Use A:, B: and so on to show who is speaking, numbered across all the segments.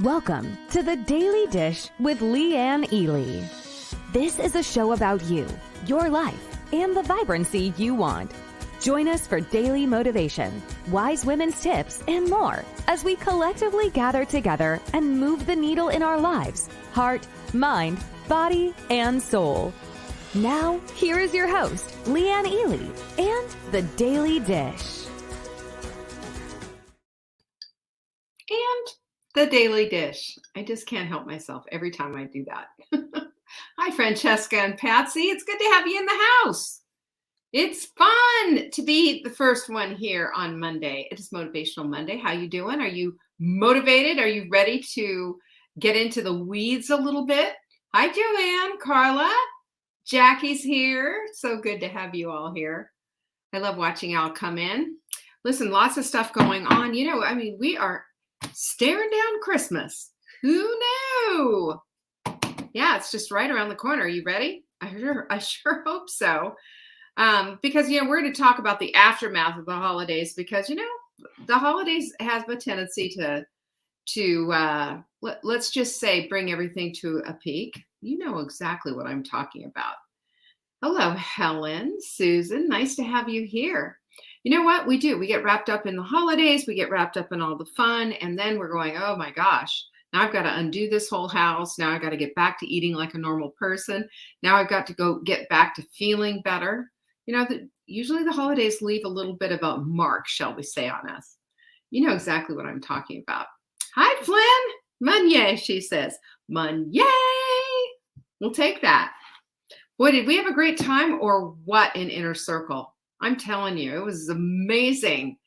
A: Welcome to the Daily Dish with Leanne Ely. This is a show about you, your life, and the vibrancy you want. Join us for daily motivation, wise women's tips, and more as we collectively gather together and move the needle in our lives, heart, mind, body, and soul. Now, here is your host, Leanne Ely, and the Daily Dish.
B: And the Daily Dish. I just can't help myself every time I do that. Hi, Francesca and Patsy. It's good to have you in the house. It's fun to be the first one here on Monday. It is Motivational Monday. How you doing? Are you motivated? Are you ready to get into the weeds a little bit? Hi, Joanne, Carla, Jackie's here. So good to have you all here. I love watching y'all come in. Listen, lots of stuff going on. We are staring down Christmas. Who knew? Yeah, it's just right around the corner. Are you ready? I sure hope so. Because, we're going to talk about the aftermath of the holidays because, the holidays have a tendency to let's just say, bring everything to a peak. You know exactly what I'm talking about. Hello, Helen, Susan. Nice to have you here. You know what we do? We get wrapped up in the holidays. We get wrapped up in all the fun. And then we're going, oh my gosh, now I've got to undo this whole house. Now I've got to get back to eating like a normal person. Now I've got to go get back to feeling better. Usually the holidays leave a little bit of a mark, shall we say, on us. You know exactly what I'm talking about. Hi, Flynn. Monye, she says. Monye. We'll take that. Boy, did we have a great time or what in Inner Circle? I'm telling you, it was amazing.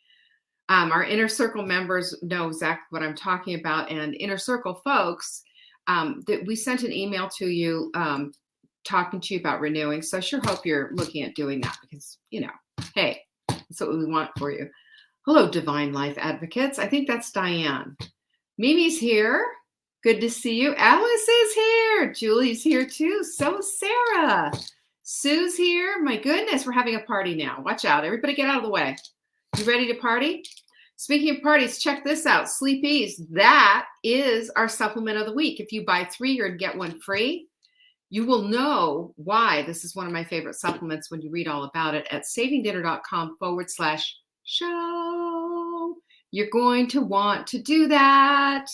B: Our Inner Circle members know exactly what I'm talking about. And Inner Circle folks, that we sent an email to you talking to you about renewing. So I sure hope you're looking at doing that because, hey, that's what we want for you. Hello, Divine Life Advocates. I think that's Diane. Mimi's here. Good to see you. Alice is here. Julie's here too. So is Sarah. Sue's here. My goodness, we're having a party now. Watch out. Everybody get out of the way. You ready to party? Speaking of parties, check this out. Sleepies. That is our supplement of the week. If you buy 3, you're going to get 1 free. You will know why this is one of my favorite supplements when you read all about it at savingdinner.com/show. You're going to want to do that.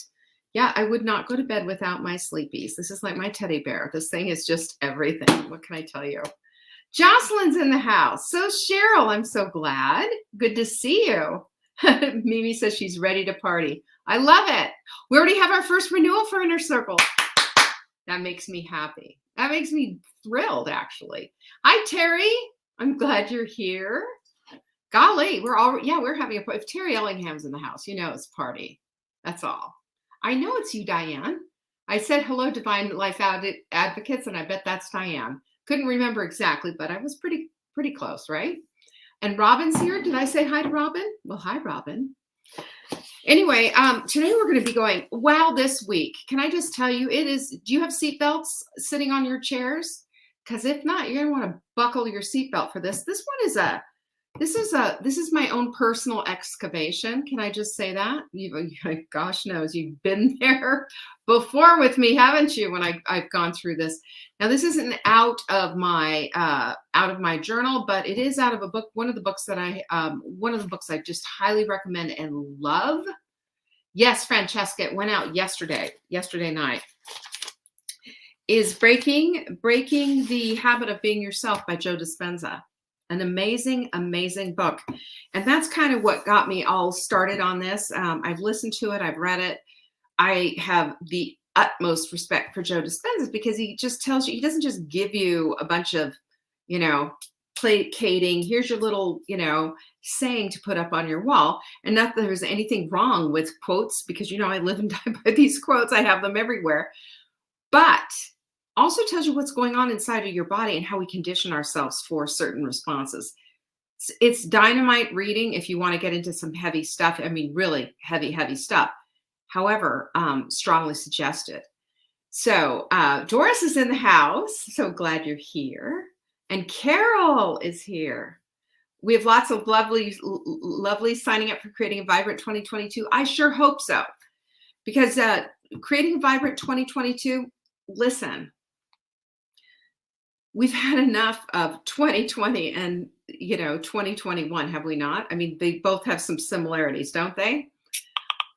B: Yeah, I would not go to bed without my Sleepies. This is like my teddy bear. This thing is just everything. What can I tell you? Jocelyn's in the house. So Cheryl, I'm so glad. Good to see you. Mimi says she's ready to party. I love it. We already have our first renewal for Inner Circle. That makes me happy. That makes me thrilled, actually. Hi, Terry. I'm glad you're here. Golly, we're having a party. If Terry Ellingham's in the house, it's a party. That's all. I know it's you, Diane. I said hello, Divine Life Advocates, and I bet that's Diane. Couldn't remember exactly, but I was pretty close, right? And Robin's here. Did I say hi to Robin? Well, hi, Robin. Anyway, today we're going to be going, wow, this week. Can I just tell you, do you have seatbelts sitting on your chairs? Because if not, you're going to want to buckle your seatbelt for this. This is my own personal excavation. Can I just say that? Gosh knows you've been there before with me, haven't you? When I've gone through this. Now this isn't out of my journal, but it is out of a book. One of the books I just highly recommend and love. Yes, Francesca, it went out yesterday night. Is Breaking the Habit of Being Yourself by Joe Dispenza. An amazing, amazing book. And that's kind of what got me all started on this. I've listened to it. I've read it. I have the utmost respect for Joe Dispenza because he just tells you, he doesn't just give you a bunch of, placating. Here's your little, saying to put up on your wall. And not that there's anything wrong with quotes because, I live and die by these quotes. I have them everywhere. But also tells you what's going on inside of your body and how we condition ourselves for certain responses. It's dynamite reading if you want to get into some heavy stuff. I mean, really heavy stuff. However, strongly suggested. So Doris is in the house. So glad you're here. And Carol is here. We have lots of lovely signing up for Creating a Vibrant 2022. I sure hope so. Because creating a vibrant 2022. Listen, we've had enough of 2020 and 2021, have we not? I mean, they both have some similarities, don't they?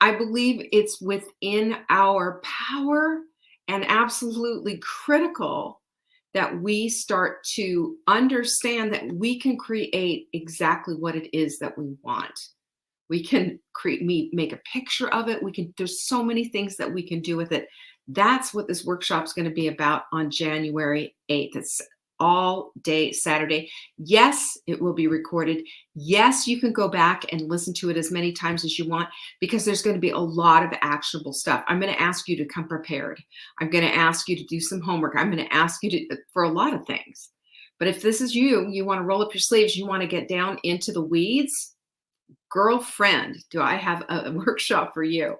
B: I believe it's within our power and absolutely critical that we start to understand that we can create exactly what it is that we want. We can make a picture of it. There's so many things that we can do with it. That's what this workshop is going to be about on January 8th. It's all day Saturday. Yes, it will be recorded. Yes, you can go back and listen to it as many times as you want, because there's going to be a lot of actionable stuff. I'm going to ask you to come prepared. I'm going to ask you to do some homework. I'm going to ask you for a lot of things. But if this is you want to roll up your sleeves, you want to get down into the weeds, girlfriend, do I have a workshop for you.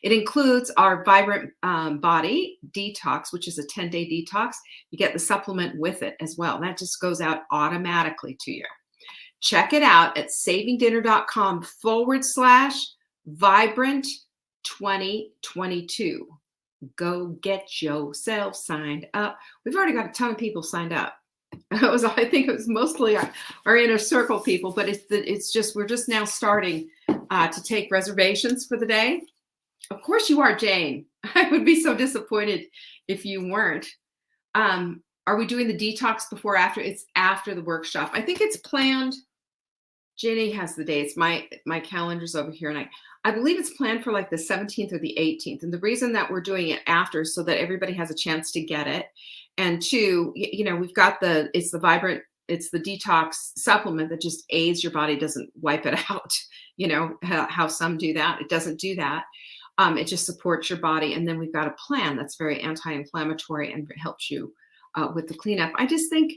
B: It includes our Vibrant Body Detox, which is a 10-day detox. You get the supplement with it as well. That just goes out automatically to you. Check it out at savingdinner.com/vibrant 2022. Go get yourself signed up. We've already got a ton of people signed up. I think it was mostly our inner circle people, but we're just now starting to take reservations for the day. Of course you are, Jane. I would be so disappointed if you weren't. Are we doing the detox before or after? It's after the workshop. I think it's planned. Jenny has the dates. My calendar's over here, and I believe it's planned for like the 17th or the 18th. And the reason that we're doing it after is so that everybody has a chance to get it. And two, we've got it's the detox supplement that just aids your body, doesn't wipe it out. How some do that. It doesn't do that. It just supports your body. And then we've got a plan that's very anti-inflammatory and helps you with the cleanup. I just think,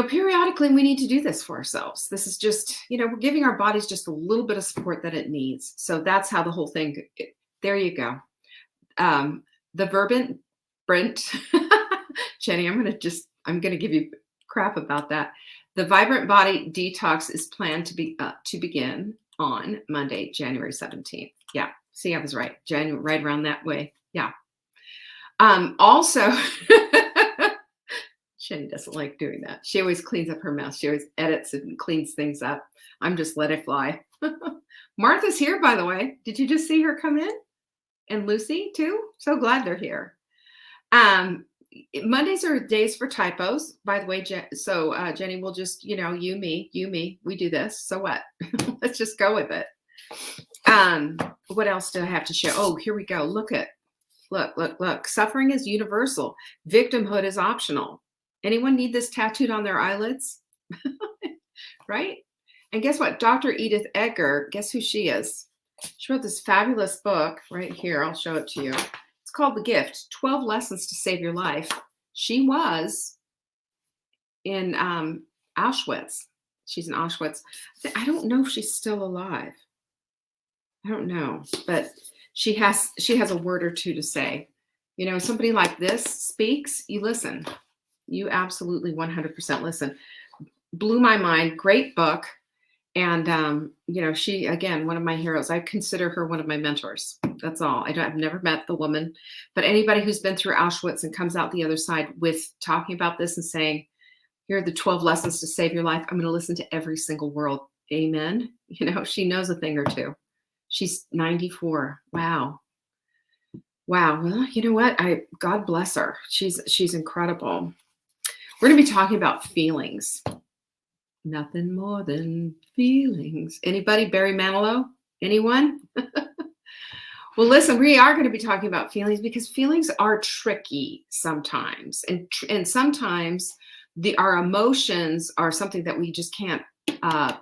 B: periodically we need to do this for ourselves. This is just, we're giving our bodies just a little bit of support that it needs. So that's how the whole thing, there you go. The Vibrant Brent, Jenny, I'm going to give you crap about that. The Vibrant Body Detox is planned to begin on Monday, January 17th. Yeah. See, I was right. Right around that way. Yeah. Also, Jenny doesn't like doing that. She always cleans up her mess. She always edits and cleans things up. I'm just let it fly. Martha's here, by the way. Did you just see her come in? And Lucy too? So glad they're here. Mondays are days for typos, by the way. So Jenny will just, you, me, we do this. So what? Let's just go with it. What else do I have to share? Oh, here we go. Look. Suffering is universal. Victimhood is optional. Anyone need this tattooed on their eyelids? Right? And guess what? Dr. Edith Eger, guess who she is? She wrote this fabulous book right here. I'll show it to you. It's called The Gift, 12 Lessons to Save Your Life. She was in Auschwitz. She's in Auschwitz. I don't know if she's still alive. I don't know, but she has a word or two to say. Somebody like this speaks, you listen. You absolutely 100% listen. Blew my mind. Great book. And, she, again, one of my heroes. I consider her one of my mentors. That's all. I've never met the woman, but anybody who's been through Auschwitz and comes out the other side with talking about this and saying, here are the 12 lessons to save your life, I'm going to listen to every single word. Amen. She knows a thing or two. She's 94. Wow. Well, you know what? God bless her. She's incredible. We're going to be talking about feelings. Nothing more than feelings. Anybody? Barry Manilow? Anyone? Well, listen, we are going to be talking about feelings because feelings are tricky sometimes. And sometimes our emotions are something that we just can't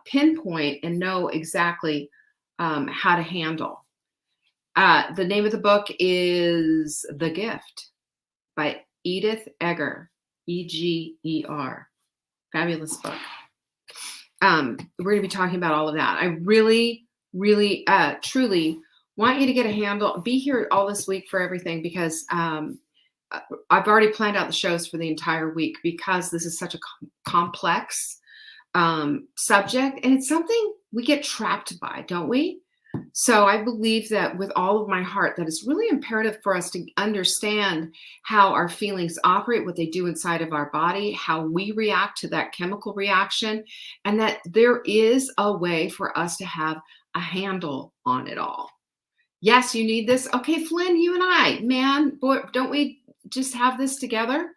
B: pinpoint and know exactly how to handle. The name of the book is The Gift by Edith Eger, Eger. Fabulous book. We're going to be talking about all of that. I really, really, truly want you to get a handle. Be here all this week for everything because I've already planned out the shows for the entire week because this is such a complex subject, and it's something we get trapped by, don't we? So I believe that with all of my heart, that it's really imperative for us to understand how our feelings operate, what they do inside of our body, how we react to that chemical reaction, and that there is a way for us to have a handle on it all. Yes, you need this. Okay, Flynn, you and I, man, boy, don't we just have this together?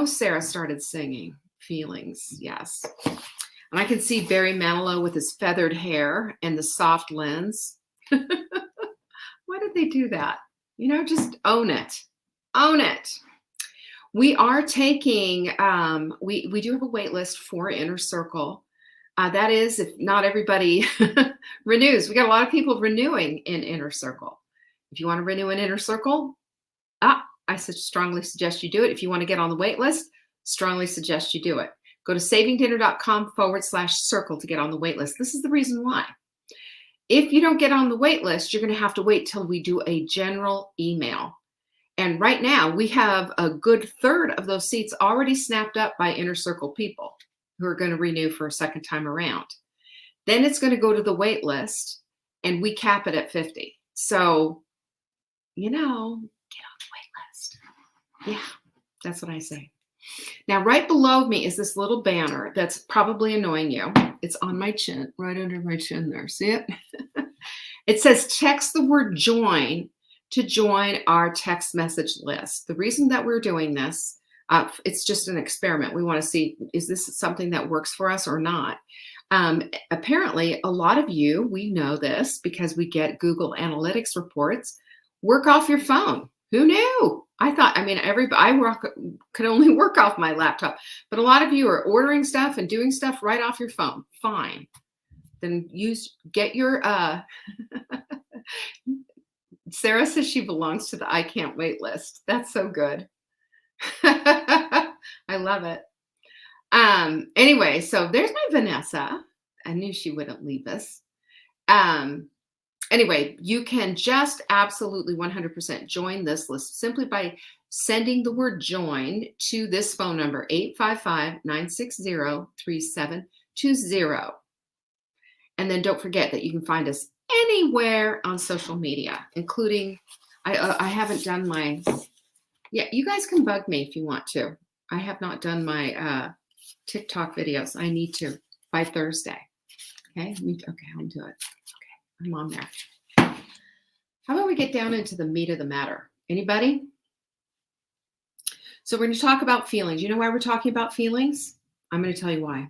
B: Sarah started singing Feelings. Yes. And I can see Barry Manilow with his feathered hair and the soft lens. Why did they do that? Just own it. Own it. We are taking, we do have a wait list for Inner Circle. That is, if not everybody renews. We got a lot of people renewing in Inner Circle. If you want to renew in Inner Circle, I strongly suggest you do it. If you want to get on the wait list, strongly suggest you do it. Go to savingdinner.com/circle to get on the wait list. This is the reason why. If you don't get on the wait list, you're going to have to wait till we do a general email. And right now, we have a good third of those seats already snapped up by Inner Circle people who are going to renew for a second time around. Then it's going to go to the wait list, and we cap it at 50. So, get on the wait list. Yeah, that's what I say. Now, right below me is this little banner that's probably annoying you. It's on my chin, right under my chin there. See it? It says text the word join to join our text message list. The reason that we're doing this, it's just an experiment. We want to see, is this something that works for us or not? Apparently, a lot of you, we know this because we get Google Analytics reports, work off your phone. Who knew? I thought, I could only work off my laptop, but a lot of you are ordering stuff and doing stuff right off your phone. Fine. Then get your, Sarah says she belongs to the I can't wait list. That's so good. I love it. Anyway, so there's my Vanessa. I knew she wouldn't leave us. Anyway, you can just absolutely 100% join this list simply by sending the word join to this phone number, 855-960-3720. And then don't forget that you can find us anywhere on social media, including, I haven't done my, you guys can bug me if you want to. I have not done my TikTok videos. I need to by Thursday. Okay, I'll do it. I'm on there. How about we get down into the meat of the matter? Anybody? So we're going to talk about feelings. You know why we're talking about feelings? I'm going to tell you why.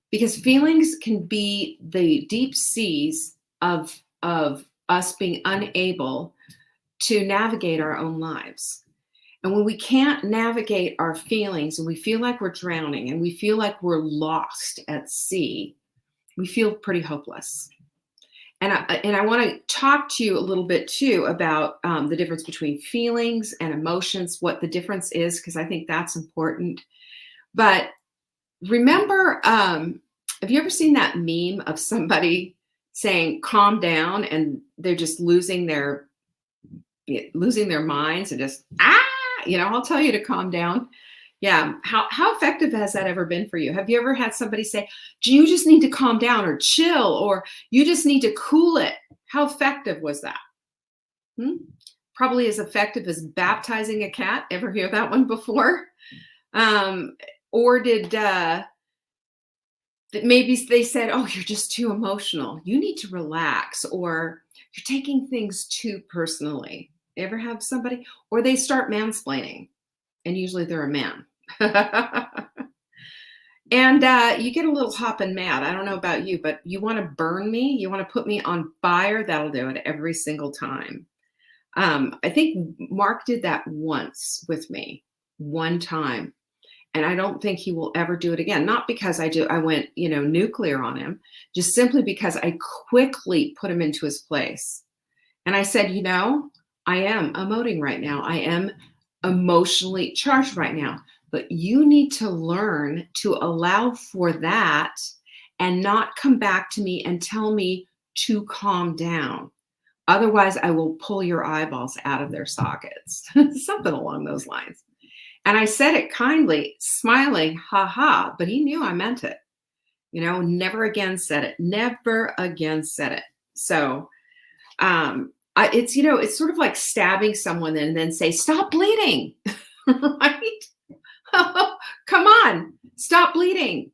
B: Because feelings can be the deep seas of us being unable to navigate our own lives. And when we can't navigate our feelings and we feel like we're drowning and we feel like we're lost at sea, we feel pretty hopeless. And I want to talk to you a little bit too about the difference between feelings and emotions, what the difference is, because I think that's important. But remember, have you ever seen that meme of somebody saying, calm down, and they're just losing their minds and just, I'll tell you to calm down. Yeah. How effective has that ever been for you? Have you ever had somebody say, you just need to calm down or chill, or you just need to cool it? How effective was that? Probably as effective as baptizing a cat. Ever hear that one before? Or did maybe they said, oh, you're just too emotional. You need to relax, or you're taking things too personally. Ever have somebody? Or they start mansplaining, and usually they're a man. And you get a little hot and mad. I don't know about you, but you want to burn me? You want to put me on fire? That'll do it every single time. I think Mark did that once with me, one time. And I don't think he will ever do it again. Not because I went, nuclear on him, just simply because I quickly put him into his place. And I said, I am emoting right now. I am emotionally charged right now, but you need to learn to allow for that and not come back to me and tell me to calm down. Otherwise, I will pull your eyeballs out of their sockets. Something along those lines. And I said it kindly, smiling, but he knew I meant it. Never again said it. Never again said it. So it's, it's sort of like stabbing someone and then say, stop bleeding, right? Come on, stop bleeding.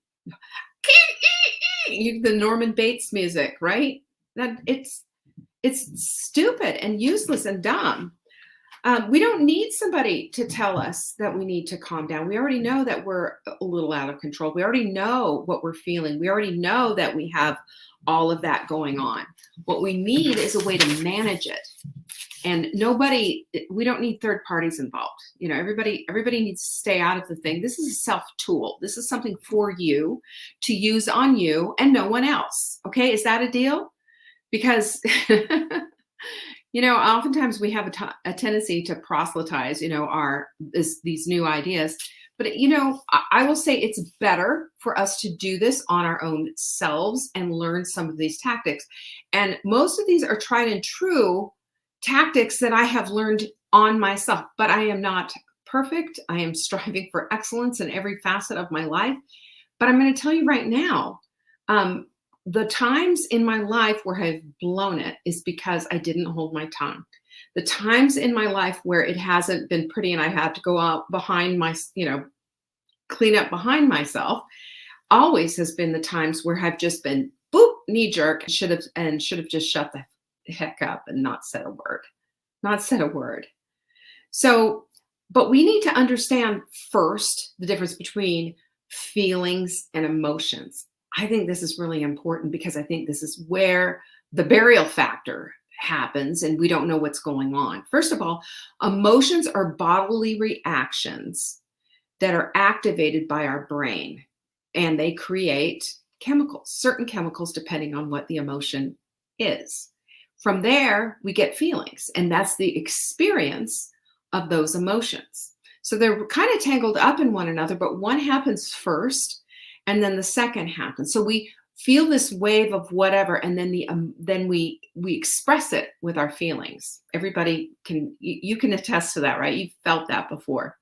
B: The Norman Bates music, right? That it's stupid and useless and dumb. We don't need somebody to tell us that we need to calm down. We already know that we're a little out of control. We already know what we're feeling. We already know that we have all of that going on. What we need is a way to manage it. And we don't need third parties involved. Everybody needs to stay out of the thing. This is a self tool. This is something for you to use on you and no one else. Okay. Is that a deal? Because, oftentimes we have a tendency to proselytize, these new ideas. But, I will say it's better for us to do this on our own selves and learn some of these tactics. And most of these are tried and true tactics that I have learned on myself, but I am not perfect. I am striving for excellence in every facet of my life. But I'm going to tell you right now, the times in my life where I've blown it is because I didn't hold my tongue. The times in my life where it hasn't been pretty and I had to go out behind my, clean up behind myself, always has been the times where I've just been boop, knee jerk, should have just shut the heck up and not said a word. So, but we need to understand first the difference between feelings and emotions. I think this is really important because I think this is where the burial factor happens and we don't know what's going on. First of all, emotions are bodily reactions that are activated by our brain, and they create chemicals, certain chemicals, depending on what the emotion is. From there, we get feelings, and that's the experience of those emotions. So they're kind of tangled up in one another, but one happens first, and then the second happens. So we feel this wave of whatever, and then we express it with our feelings. Everybody you can attest to that, right? You've felt that before.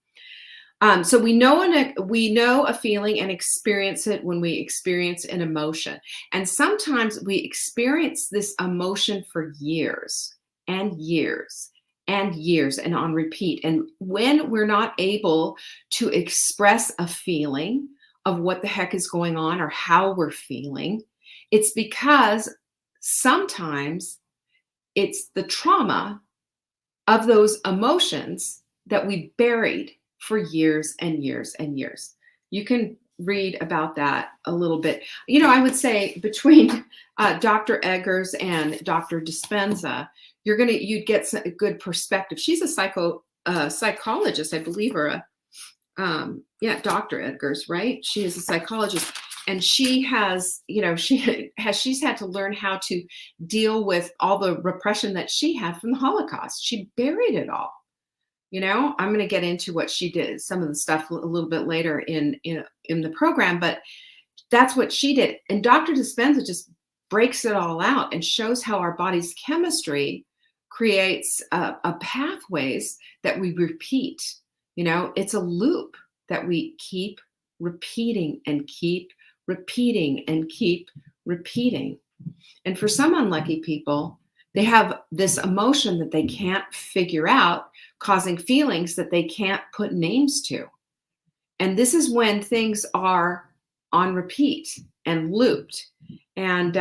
B: So we know a feeling and experience it when we experience an emotion. And sometimes we experience this emotion for years and years and years and on repeat. And when we're not able to express a feeling of what the heck is going on or how we're feeling, it's because sometimes it's the trauma of those emotions that we buried for years and years and years. You can read about that a little bit. I would say between Dr. Eggers and Dr. Dispenza, you'd get a good perspective. She's a psychologist, I believe, or Dr. Eggers, right? She is a psychologist, and she has, she's had to learn how to deal with all the repression that she had from the Holocaust. She buried it all. I'm going to get into what she did, some of the stuff a little bit later in the program, but that's what she did. And Dr. Dispenza just breaks it all out and shows how our body's chemistry creates a pathways that we repeat. It's a loop that we keep repeating and keep repeating and keep repeating. And for some unlucky people, they have this emotion that they can't figure out, causing feelings that they can't put names to. And this is when things are on repeat and looped. And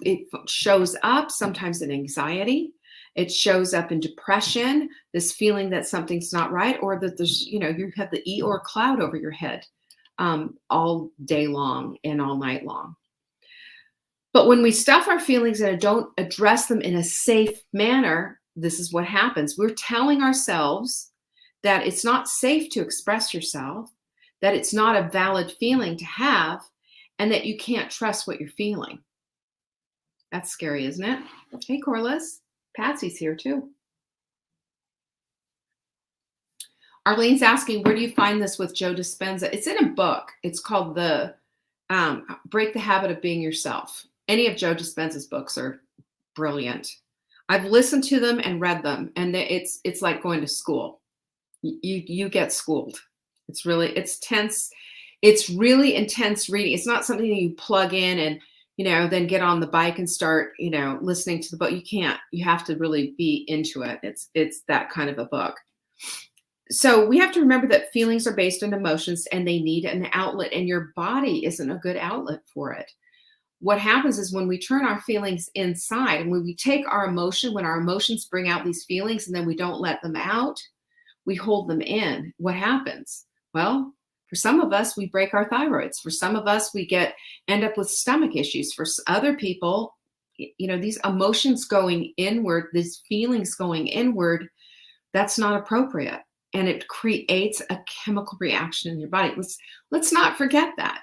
B: it shows up sometimes in anxiety. It shows up in depression, this feeling that something's not right, or that there's, you have the Eeyore cloud over your head all day long and all night long. But when we stuff our feelings and don't address them in a safe manner, this is what happens. We're telling ourselves that it's not safe to express yourself, that it's not a valid feeling to have, and that you can't trust what you're feeling. That's scary, isn't it? Hey, Corliss. Patsy's here too. Arlene's asking, where do you find this with Joe Dispenza? It's in a book. It's called The Break the Habit of Being Yourself. Any of Joe Dispenza's books are brilliant. I've listened to them and read them, and it's like going to school. You get schooled. It's tense. It's really intense reading. It's not something that you plug in and then get on the bike and start, listening to the book. You can't. You have to really be into it. It's that kind of a book. So we have to remember that feelings are based on emotions and they need an outlet, and your body isn't a good outlet for it. What happens is when we turn our feelings inside and when we take our emotion, when our emotions bring out these feelings and then we don't let them out, we hold them in. What happens? Well, for some of us, we break our thyroids. For some of us, we end up with stomach issues. For other people, these emotions going inward, these feelings going inward, that's not appropriate. And it creates a chemical reaction in your body. Let's not forget that,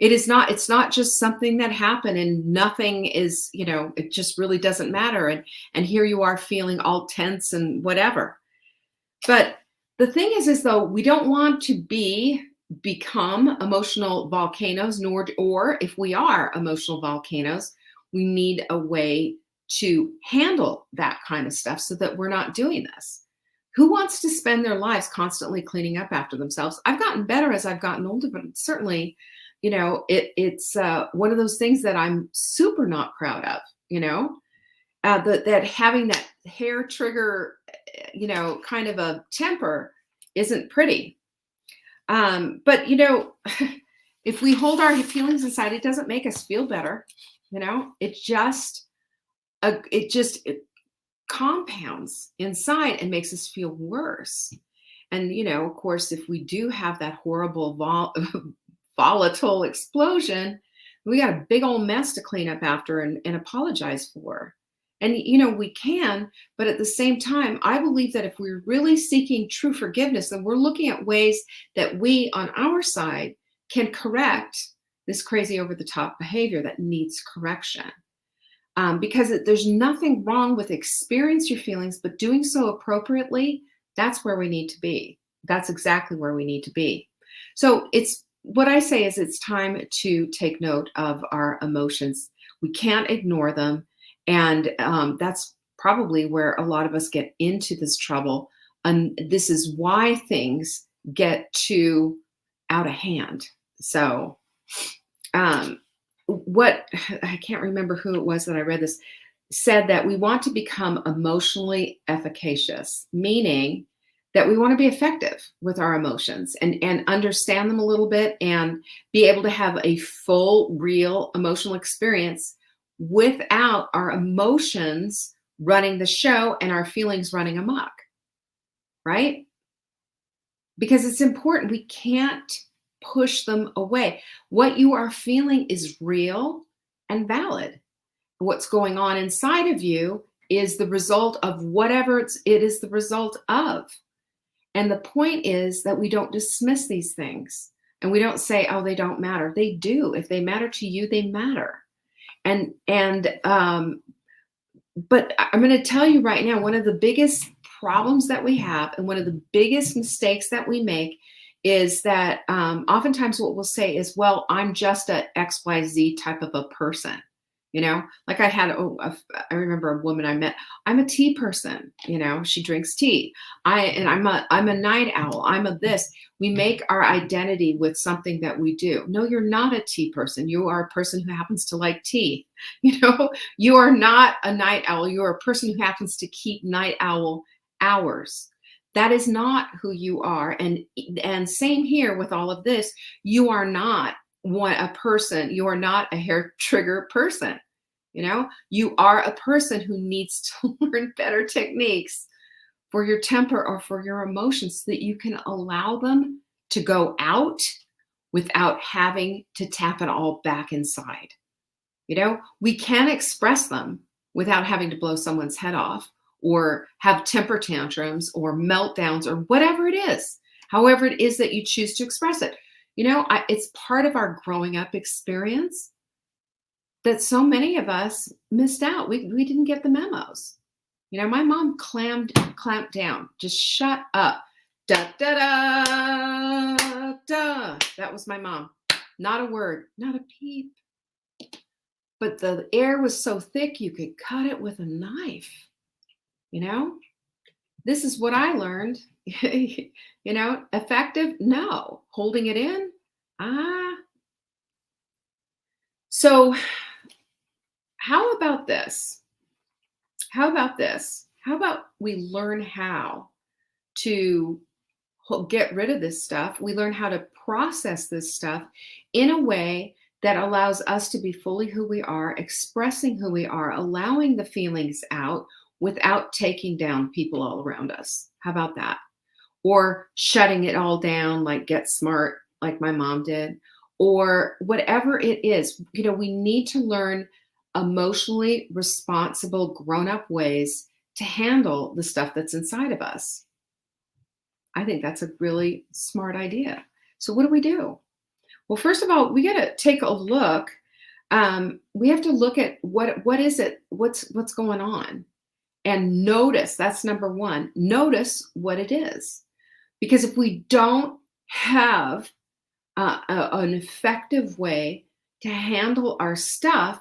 B: it's not just something that happened and nothing is, it just really doesn't matter. And here you are feeling all tense and whatever. But the thing is though, we don't want to become emotional volcanoes, or if we are emotional volcanoes, we need a way to handle that kind of stuff so that we're not doing this. Who wants to spend their lives constantly cleaning up after themselves? I've gotten better as I've gotten older, but certainly, it's one of those things that I'm super not proud of, that having that hair trigger, kind of a temper isn't pretty. But, if we hold our feelings inside, it doesn't make us feel better. It compounds inside and makes us feel worse. And, of course, if we do have that horrible volatile explosion, we got a big old mess to clean up after and apologize for. And, we can, but at the same time, I believe that if we're really seeking true forgiveness, then we're looking at ways that we on our side can correct this crazy over the top behavior that needs correction. Because there's nothing wrong with experience your feelings, but doing so appropriately, that's where we need to be. That's exactly where we need to be. So what I say is it's time to take note of our emotions. We can't ignore them. And that's probably where a lot of us get into this trouble. And this is why things get too out of hand. So, I can't remember who it was that I read this, said that we want to become emotionally efficacious, meaning that we want to be effective with our emotions and understand them a little bit and be able to have a full, real emotional experience without our emotions running the show and our feelings running amok, right? Because it's important. We can't push them away. What you are feeling is real and valid. What's going on inside of you is the result of whatever it is the result of. And the point is that we don't dismiss these things and we don't say, oh, they don't matter. They do. If they matter to you, they matter. But I'm going to tell you right now, one of the biggest problems that we have and one of the biggest mistakes that we make is that oftentimes what we'll say is, well, I'm just a XYZ type of a person. Like I remember a woman I met, I'm a tea person, she drinks tea. I'm a night owl. I'm a this. We make our identity with something that we do. No, you're not a tea person. You are a person who happens to like tea. You are not a night owl. You are a person who happens to keep night owl hours. That is not who you are. And same here with all of this. You are not a person. You are not a hair trigger person. You are a person who needs to learn better techniques for your temper or for your emotions so that you can allow them to go out without having to tap it all back inside. We can express them without having to blow someone's head off or have temper tantrums or meltdowns or whatever it is, however it is that you choose to express it. It's part of our growing up experience that so many of us missed out. We didn't get the memos. My mom clamped down, just shut up. Da, da, da, da. That was my mom. Not a word, not a peep. But the air was so thick you could cut it with a knife. This is what I learned. Effective? No. Holding it in? So how about this? How about this? How about we learn how to get rid of this stuff? We learn how to process this stuff in a way that allows us to be fully who we are, expressing who we are, allowing the feelings out without taking down people all around us. How about that? Or shutting it all down, like Get Smart, like my mom did, or whatever it is. We need to learn emotionally responsible, grown up ways to handle the stuff that's inside of us. I think that's a really smart idea. So, what do we do? Well, first of all, we got to take a look. We have to look at what is it, what's going on, and notice. That's number one. Notice what it is. Because if we don't have an effective way to handle our stuff,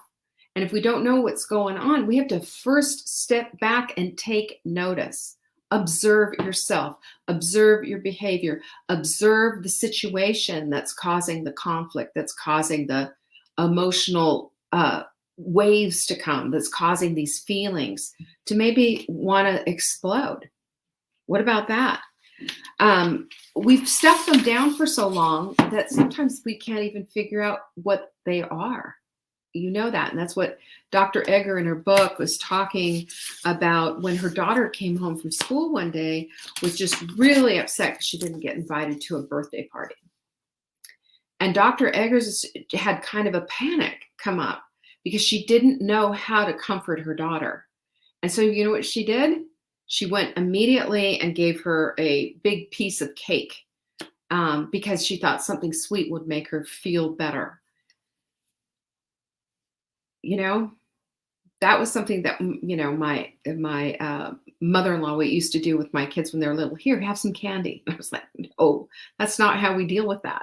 B: and if we don't know what's going on, we have to first step back and take notice. Observe yourself, observe your behavior, observe the situation that's causing the conflict, that's causing the emotional waves to come, that's causing these feelings to maybe want to explode. What about that? We've stuffed them down for so long that sometimes we can't even figure out what they are. You know that. And that's what Dr. Egger in her book was talking about when her daughter came home from school one day, was just really upset because she didn't get invited to a birthday party. And Dr. Eggers had kind of a panic come up because she didn't know how to comfort her daughter. And so you know what she did? She went immediately and gave her a big piece of cake because she thought something sweet would make her feel better. That was something that, my mother-in-law, we used to do with my kids when they were little. Here, have some candy. And I was like, oh, that's not how we deal with that,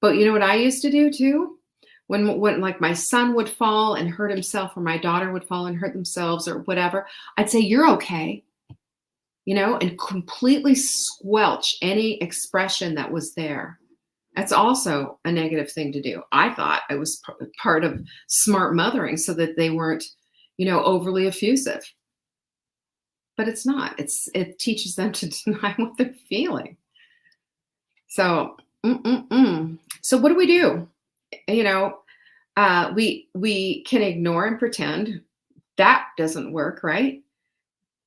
B: But you know what I used to do too? When like my son would fall and hurt himself, or my daughter would fall and hurt themselves or whatever, I'd say, you're okay, and completely squelch any expression that was there. That's also a negative thing to do. I thought I was part of smart mothering so that they weren't, overly effusive. But it's not. It teaches them to deny what they're feeling. So, So what do we do? We can ignore and pretend. That doesn't work, right?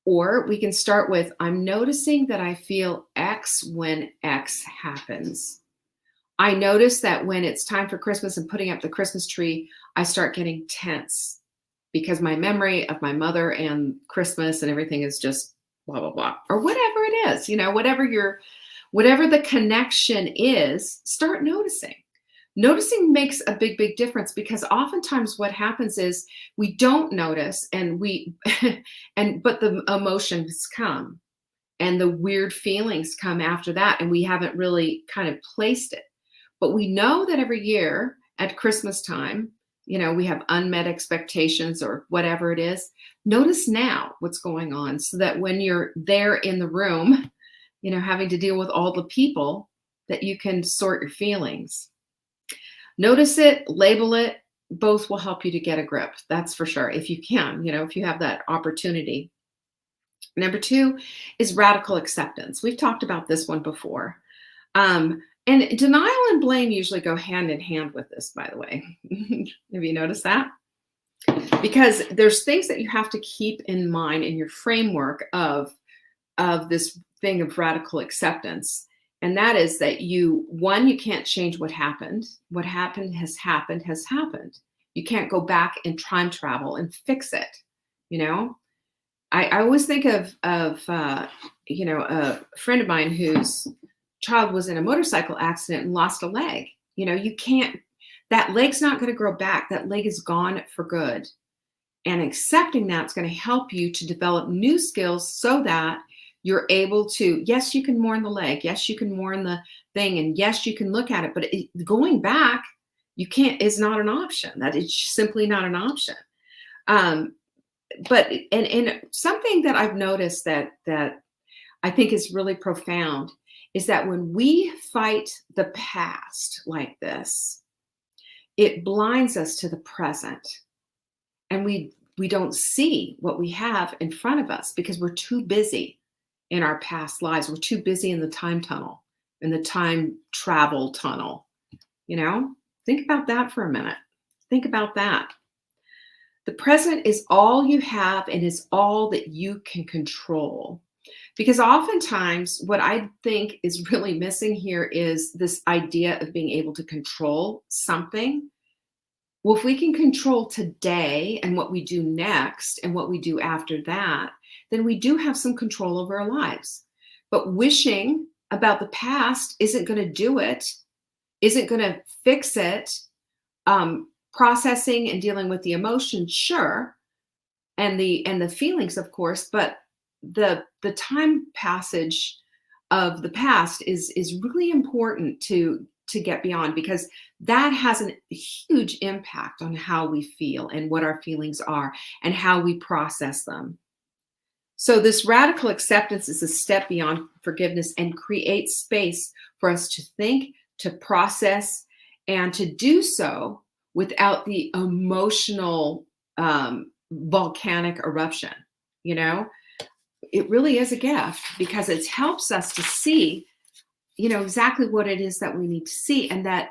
B: Or we can start with, I'm noticing that I feel X when X happens. I notice that when it's time for Christmas and putting up the Christmas tree, I start getting tense because my memory of my mother and Christmas and everything is just blah, blah, blah, or whatever it is, whatever the connection is, start noticing. Noticing makes a big, big difference because oftentimes what happens is we don't notice but the emotions come and the weird feelings come after that. And we haven't really kind of placed it. But we know that every year at Christmas time, we have unmet expectations or whatever it is. Notice now what's going on so that when you're there in the room, having to deal with all the people, that you can sort your feelings. Notice it, label it. Both will help you to get a grip. That's for sure. If you can, if you have that opportunity. Number 2 is radical acceptance. We've talked about this one before. And denial and blame usually go hand in hand with this, by the way. Have you noticed that? Because there's things that you have to keep in mind in your framework of this thing of radical acceptance. And that is that you can't change what happened. What happened has happened has happened. You can't go back and time travel and fix it. I always think of a friend of mine whose child was in a motorcycle accident and lost a leg. You can't, that leg's not going to grow back. That leg is gone for good. And accepting that's going to help you to develop new skills so that you're able to, yes, you can mourn the leg. Yes, you can mourn the thing. And yes, you can look at it, but going back, you can't, is not an option. That is simply not an option. But something that I've noticed that I think is really profound is that when we fight the past like this, it blinds us to the present. And we don't see what we have in front of us because we're too busy in our past lives. We're too busy in the time tunnel, in the time travel tunnel. Think about that for a minute. Think about that. The present is all you have and is all that you can control. Because oftentimes, what I think is really missing here is this idea of being able to control something. Well, if we can control today and what we do next and what we do after that, then we do have some control over our lives. But wishing about the past isn't going to do it, isn't going to fix it. Processing and dealing with the emotions, sure, and the feelings, of course, but the time passage of the past is really important to get beyond, because that has a huge impact on how we feel and what our feelings are and how we process them. So this radical acceptance is a step beyond forgiveness and creates space for us to think, to process, and to do so without the emotional volcanic eruption. It really is a gift because it helps us to see exactly what it is that we need to see, and that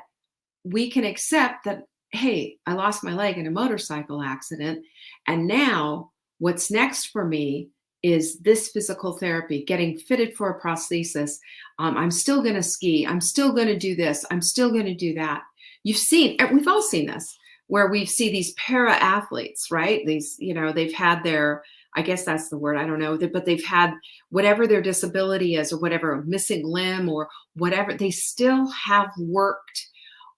B: we can accept that, hey, I lost my leg in a motorcycle accident, and now what's next for me is this physical therapy, getting fitted for a prosthesis. I'm still going to ski. I'm still going to do this. I'm still going to do that. We've all seen this, where we see these para athletes, right? These, they've had their, I guess that's the word, I don't know, but they've had whatever their disability is, or whatever, missing limb or whatever, they still have worked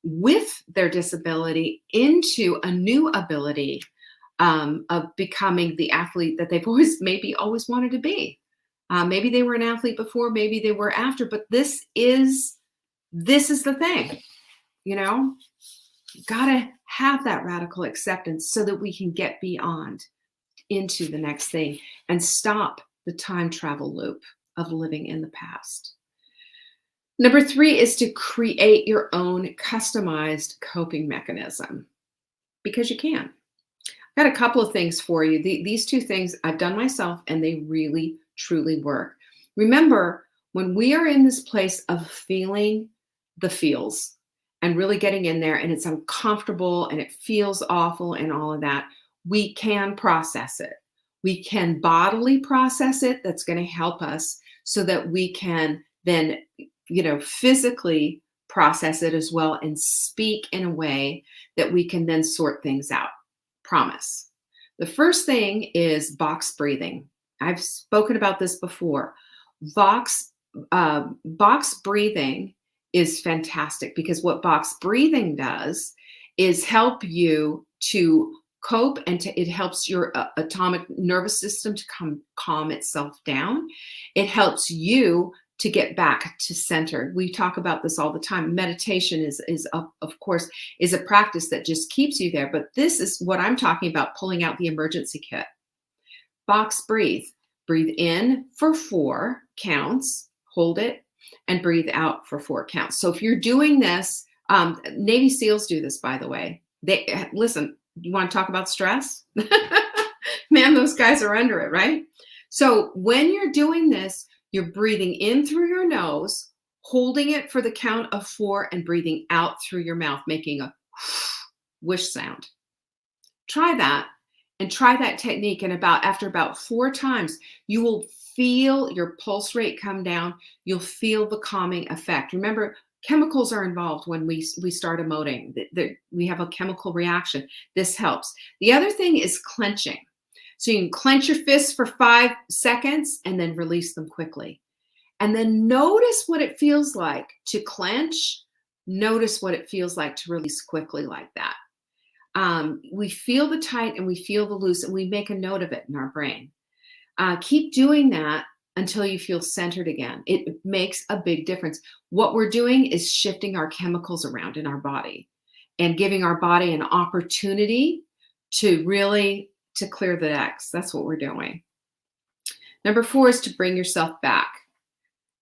B: with their disability into a new ability of becoming the athlete that they've always wanted to be. Maybe they were an athlete before, maybe they were after, but this is the thing. Gotta have that radical acceptance so that we can get beyond into the next thing and stop the time travel loop of living in the past. Number 3 is to create your own customized coping mechanism, because you can. I've got a couple of things for you. These 2 things I've done myself, and they really, truly work. Remember, when we are in this place of feeling the feels and really getting in there, and it's uncomfortable and it feels awful and all of that, we can process it. We can bodily process it. That's going to help us so that we can then, physically process it as well and speak in a way that we can then sort things out. Promise. The first thing is box breathing. I've spoken about this before. Box breathing is fantastic, because what box breathing does is help you to cope, and it helps your atomic nervous system to calm itself down. It helps you to get back to center. We talk about this all the time. Meditation is of course a practice that just keeps you there, but this is what I'm talking about, pulling out the emergency kit. Box breathe. Breathe in for 4 counts, hold it, and breathe out for 4 counts. So if you're doing this, Navy SEALs do this, by the way. Listen, you want to talk about stress? Man, those guys are under it, right? So when you're doing this, you're breathing in through your nose, holding it for the count of 4, and breathing out through your mouth, making a whoosh sound. Try that, and try that technique. And after about 4 times, you will feel your pulse rate come down. You'll feel the calming effect. Remember, chemicals are involved when we start emoting. We have a chemical reaction. This helps. The other thing is clenching. So you can clench your fists for 5 seconds and then release them quickly. And then notice what it feels like to clench. Notice what it feels like to release quickly like that. We feel the tight and we feel the loose, and we make a note of it in our brain. Keep doing that until you feel centered again. It makes a big difference. What we're doing is shifting our chemicals around in our body and giving our body an opportunity to clear the decks. That's what we're doing. Number 4 is to bring yourself back.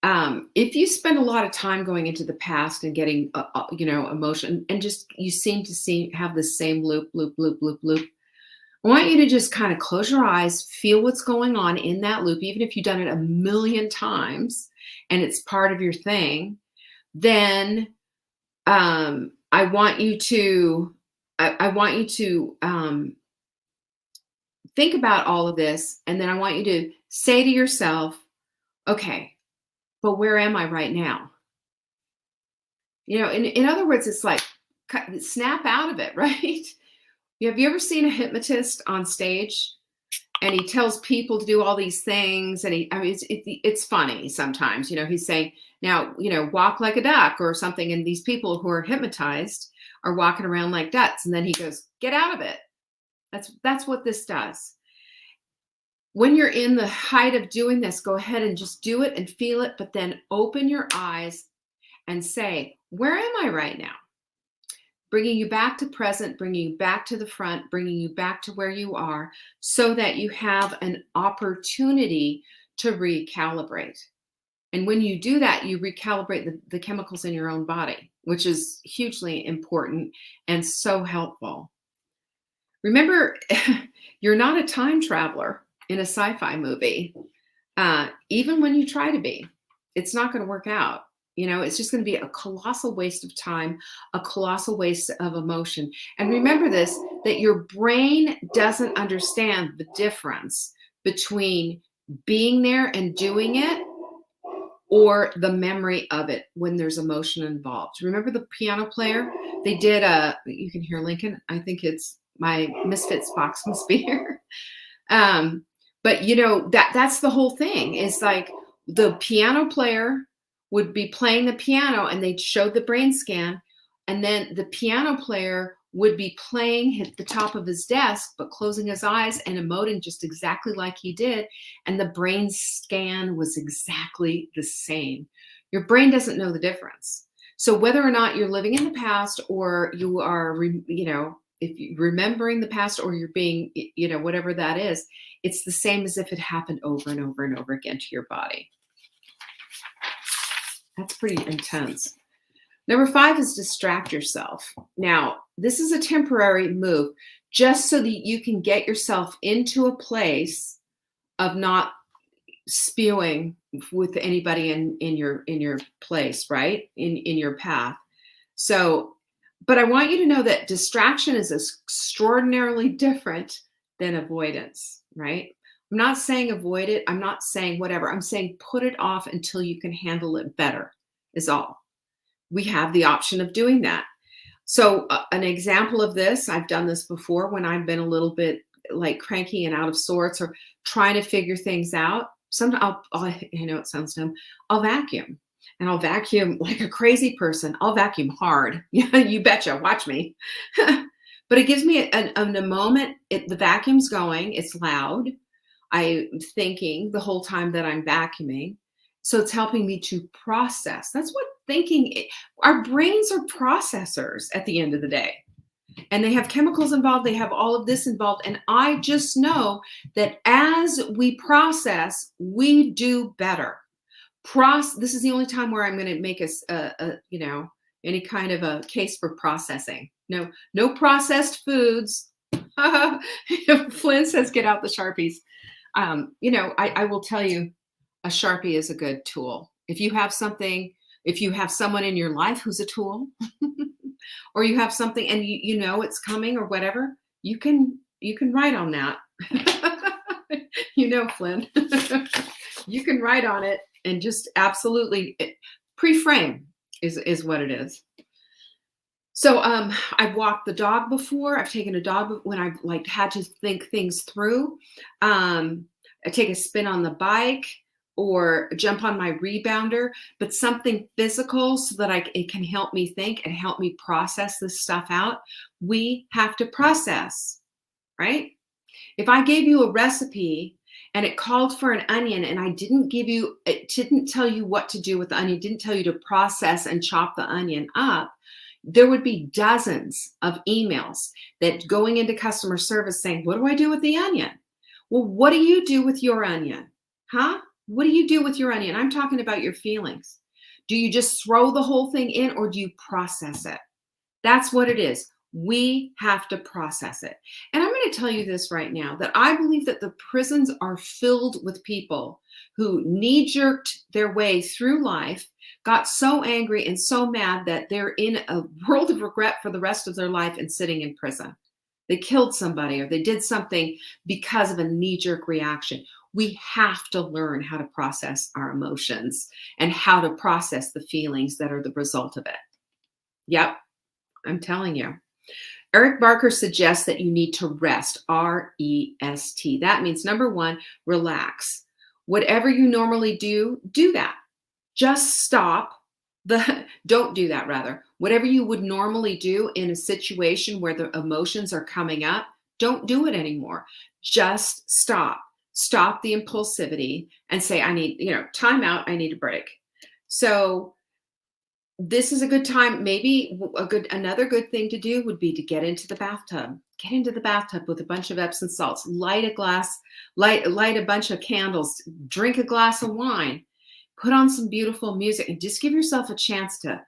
B: If you spend a lot of time going into the past and getting, emotion, and just you seem to have the same loop, loop, loop, loop, loop. I want you to just kind of close your eyes, feel what's going on in that loop, even if you've done it a million times and it's part of your thing. Then I want you to, think about all of this, and then I want you to say to yourself, okay, but where am I right now? In other words, it's like snap out of it, right? Have you ever seen a hypnotist on stage and he tells people to do all these things? And it's funny sometimes, he's saying, now, walk like a duck or something. And these people who are hypnotized are walking around like ducks. And then he goes, get out of it. That's what this does. When you're in the height of doing this, go ahead and just do it and feel it, but then open your eyes and say, where am I right now? Bringing you back to present, bringing you back to the front, bringing you back to where you are so that you have an opportunity to recalibrate. And when you do that, you recalibrate the chemicals in your own body, which is hugely important and so helpful. Remember, you're not a time traveler in a sci-fi movie. Even when you try to be, it's not going to work out. It's just going to be a colossal waste of time, a colossal waste of emotion. And remember this, that your brain doesn't understand the difference between being there and doing it or the memory of it when there's emotion involved. Remember the piano player? They did you can hear Lincoln. I think it's my Misfits box must be here. But that's the whole thing. Is like the piano player would be playing the piano and they'd show the brain scan, and then the piano player would be playing at the top of his desk, but closing his eyes and emoting just exactly like he did. And the brain scan was exactly the same. Your brain doesn't know the difference. So whether or not you're living in the past or you are, if you're remembering the past or you're being, whatever that is, it's the same as if it happened over and over and over again to your body. That's pretty intense. Number 5 is distract yourself. Now, this is a temporary move just so that you can get yourself into a place of not spewing with anybody in your place, right? In your path. So, but I want you to know that distraction is extraordinarily different than avoidance, right? I'm not saying avoid it. I'm not saying whatever. I'm saying put it off until you can handle it better is all. We have the option of doing that. So an example of this, I've done this before when I've been a little bit like cranky and out of sorts or trying to figure things out. Sometimes I know it sounds dumb. I'll vacuum. And I'll vacuum like a crazy person. I'll vacuum hard. Yeah, you betcha. Watch me. But it gives me a moment. The vacuum's going. It's loud. I'm thinking the whole time that I'm vacuuming. So it's helping me to process. That's what thinking, our brains are processors at the end of the day. And they have chemicals involved. They have all of this involved. And I just know that as we process, we do better. This is the only time where I'm going to make any kind of a case for processing. No processed foods. Flynn says, get out the Sharpies. I will tell you, a Sharpie is a good tool. If you have someone in your life who's a tool, or you have something and you know it's coming or whatever, you can write on that. Flynn, you can write on it and just absolutely pre-frame is what it is. So I've walked the dog before. I've taken a dog when I've had to think things through. I take a spin on the bike or jump on my rebounder, but something physical so that it can help me think and help me process this stuff out. We have to process, right? If I gave you a recipe and it called for an onion and it didn't tell you what to do with the onion, didn't tell you to process and chop the onion up, there would be dozens of emails that going into customer service saying, what do I do with the onion? Well, what do you do with your onion? Huh? What do you do with your onion? I'm talking about your feelings. Do you just throw the whole thing in or do you process it? That's what it is. We have to process it. And I'm going to tell you this right now, that I believe that the prisons are filled with people who knee-jerked their way through life, got so angry and so mad that they're in a world of regret for the rest of their life and sitting in prison. They killed somebody or they did something because of a knee-jerk reaction. We have to learn how to process our emotions and how to process the feelings that are the result of it. Yep, I'm telling you. Eric Barker suggests that you need to rest, R-E-S-T. That means number one, relax. Whatever you normally do, do that. Just stop. Don't do that, rather. Whatever you would normally do in a situation where the emotions are coming up, don't do it anymore. Just stop. Stop the impulsivity and say, I need, time out. I need a break. So this is a good time. Maybe another good thing to do would be to get into the bathtub. Get into the bathtub with a bunch of Epsom salts. Light a bunch of candles. Drink a glass of wine. Put on some beautiful music and just give yourself a chance to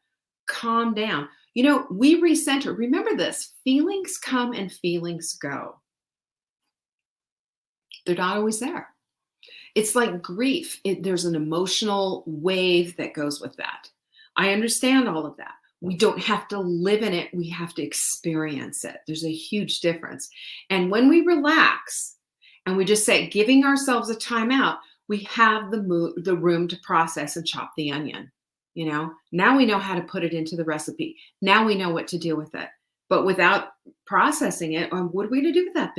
B: calm down. We recenter. Remember this, feelings come and feelings go. They're not always there. It's like grief. There's an emotional wave that goes with that. I understand all of that. We don't have to live in it. We have to experience it. There's a huge difference. And when we relax and we just say, giving ourselves a timeout, we have the room to process and chop the onion. Now we know how to put it into the recipe. Now we know what to do with it. But without processing it, what are we going to do with that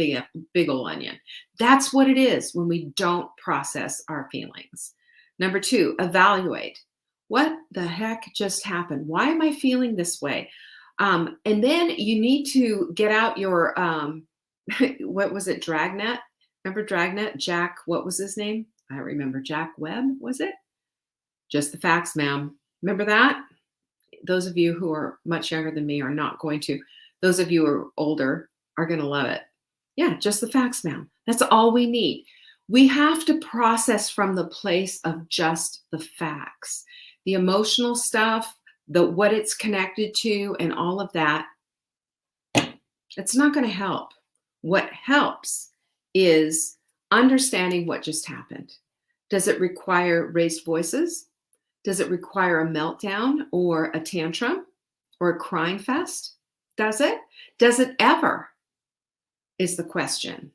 B: big old onion? That's what it is when we don't process our feelings. Number two, evaluate. What the heck just happened? Why am I feeling this way? And then you need to get out your, what was it, Dragnet? Remember Dragnet? Jack, what was his name? I don't remember. Jack Webb, was it? Just the facts, ma'am. Remember that? Those of you who are much younger than me are not going to. Those of you who are older are going to love it. Yeah, just the facts, ma'am. That's all we need. We have to process from the place of just the facts. The emotional stuff, what it's connected to, and all of that, it's not going to help. What helps is understanding what just happened. Does it require raised voices? Does it require a meltdown or a tantrum or a crying fest? Does it? Does it ever? Is the question.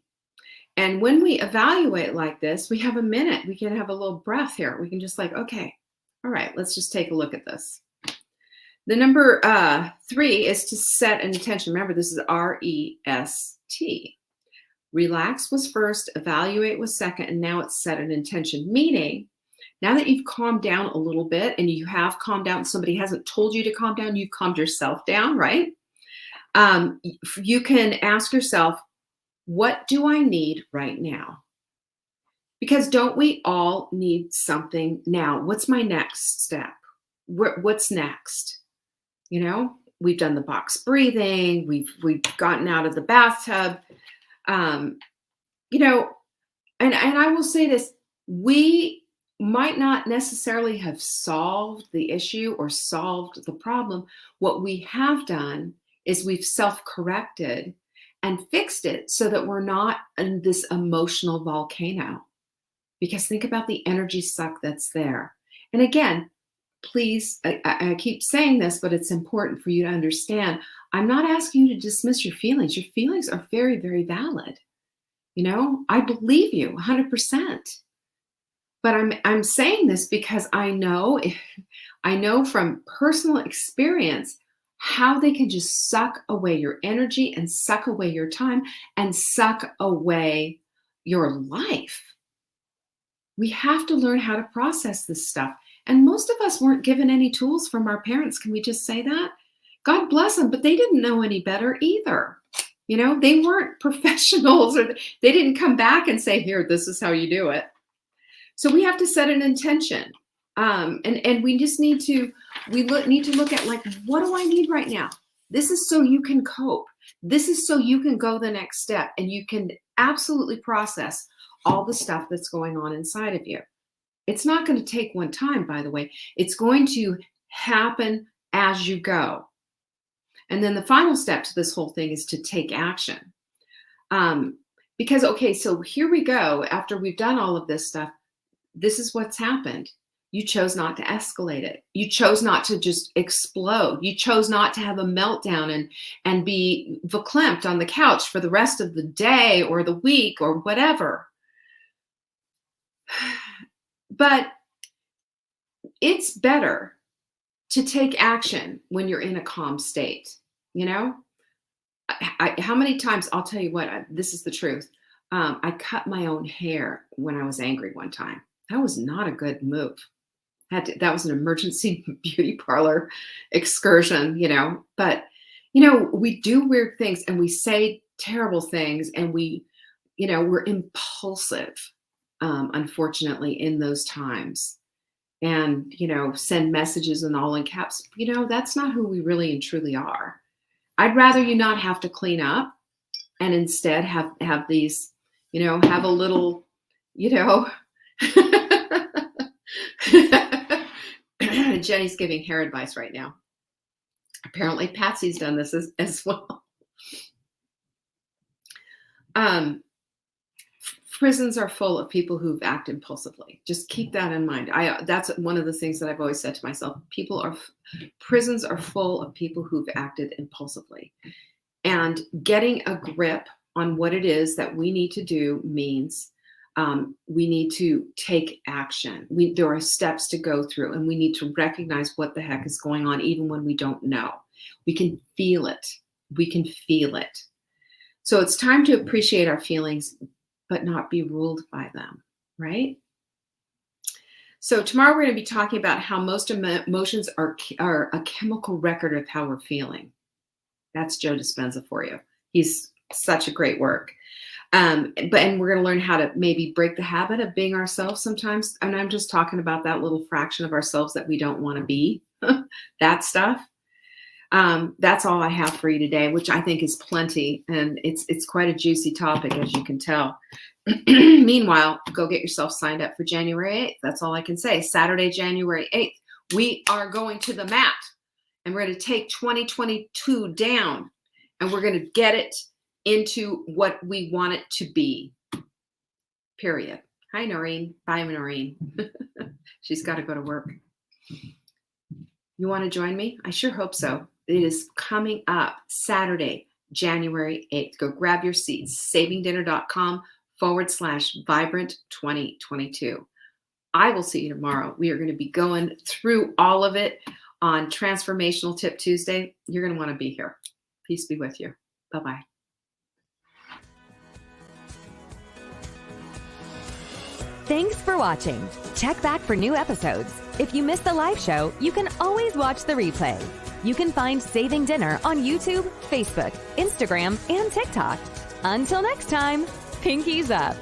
B: And when we evaluate like this, we have a minute. We can have a little breath here. We can just okay, all right, let's just take a look at this. The number 3 is to set an intention. Remember, this is R-E-S-T. Relax was first, evaluate was second, and now it's set an intention. Meaning, now that you've calmed down a little bit and you have calmed down, somebody hasn't told you to calm down, you've calmed yourself down, right? You can ask yourself, what do I need right now? Because don't we all need something now? What's my next step? What's next? We've done the box breathing. We've gotten out of the bathtub. And I will say this, we might not necessarily have solved the issue or solved the problem. What we have done is we've self-corrected and fixed it so that we're not in this emotional volcano. Because think about the energy suck that's there. And again, please, I keep saying this, but it's important for you to understand. I'm not asking you to dismiss your feelings. Your feelings are very, very valid. I believe you 100%. But I'm saying this because I know from personal experience how they can just suck away your energy and suck away your time and suck away your life. We have to learn how to process this stuff. And most of us weren't given any tools from our parents. Can we just say that? God bless them, but they didn't know any better either. They weren't professionals, or they didn't come back and say, here, this is how you do it. So we have to set an intention. And we just need to look at what do I need right now? This is so you can cope. This is so you can go the next step and you can absolutely process all the stuff that's going on inside of you. It's not going to take one time, by the way. It's going to happen as you go. And then the final step to this whole thing is to take action. Because, okay, so here we go. After we've done all of this stuff, this is what's happened. You chose not to escalate it. You chose not to just explode. You chose not to have a meltdown and be verklempt on the couch for the rest of the day or the week or whatever. But it's better to take action when you're in a calm state. How many times, I'll tell you what, this is the truth. I cut my own hair when I was angry one time. That was not a good move. That was an emergency beauty parlor excursion, But, we do weird things and we say terrible things and we're impulsive, unfortunately, in those times. And, send messages and all in caps. That's not who we really and truly are. I'd rather you not have to clean up and instead have these, have a little, Jenny's giving hair advice right now. Apparently Patsy's done this as well. Prisons are full of people who've acted impulsively. Just keep that in mind. That's one of the things that I've always said to myself. Prisons are full of people who've acted impulsively. And getting a grip on what it is that we need to do means we need to take action. There are steps to go through, and we need to recognize what the heck is going on, even when we don't know. We can feel it. We can feel it. So it's time to appreciate our feelings, but not be ruled by them, right? So tomorrow we're going to be talking about how most emotions are a chemical record of how we're feeling. That's Joe Dispenza for you. He's such a great work. And we're going to learn how to maybe break the habit of being ourselves sometimes. And I'm just talking about that little fraction of ourselves that we don't want to be, that stuff. That's all I have for you today, which I think is plenty. And it's quite a juicy topic, as you can tell. Meanwhile, go get yourself signed up for January 8th. That's all I can say. Saturday, January 8th, we are going to the mat and we're going to take 2022 down and we're going to get it into what we want it to be. Period. Hi, Noreen. Bye, Noreen. She's got to go to work. You want to join me? I sure hope so. It is coming up Saturday, January 8th. Go grab your seats. savingdinner.com/vibrant2022. I will see you tomorrow. We are going to be going through all of it on Transformational Tip Tuesday. You're going to want to be here. Peace be with you. Bye-bye.
A: Thanks for watching. Check back for new episodes. If you missed the live show, you can always watch the replay. You can find Saving Dinner on YouTube, Facebook, Instagram, and TikTok. Until next time, pinkies up.